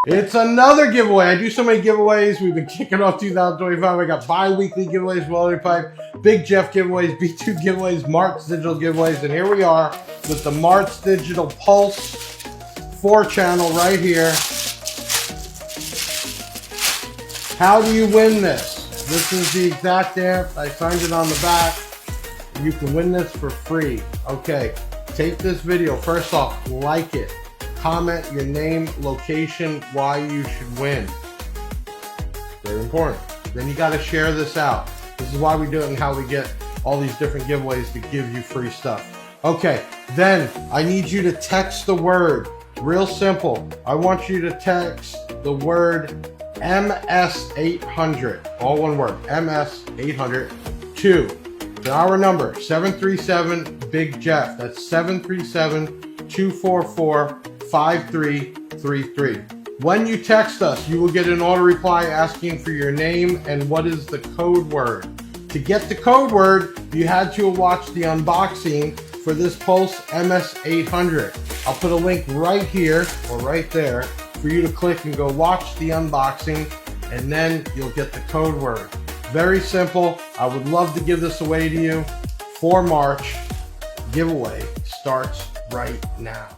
It's another giveaway. I do so many giveaways. We've been kicking off 2025. I got bi-weekly giveaways, Welding Pipe, Big Jeff giveaways, B2 giveaways, Marts Digital giveaways, and here we are with the Marts Digital Pulse 4-channel right here. How do you win this? This is the exact amp. I signed it on the back. You can win this for free. Okay, take this video. First off, like it. Comment your name, location, why you should win. Very important. Then you got to share this out. This is why we do it and how we get all these different giveaways to give you free stuff. Okay, then I need you to text the word. Real simple. I want you to text the word MS800, all one word, MS800 to our number, 737-BIG-JEFF. That's 737-244-5333. When you text us, you will get an auto reply asking for your name and what is the code word. To get the code word, you had to watch the unboxing for this Pulse MS800. I'll put a link right here or right there for you to click and go watch the unboxing, and then you'll get the code word. Very simple. I would love to give this away to you for March. Giveaway starts right now.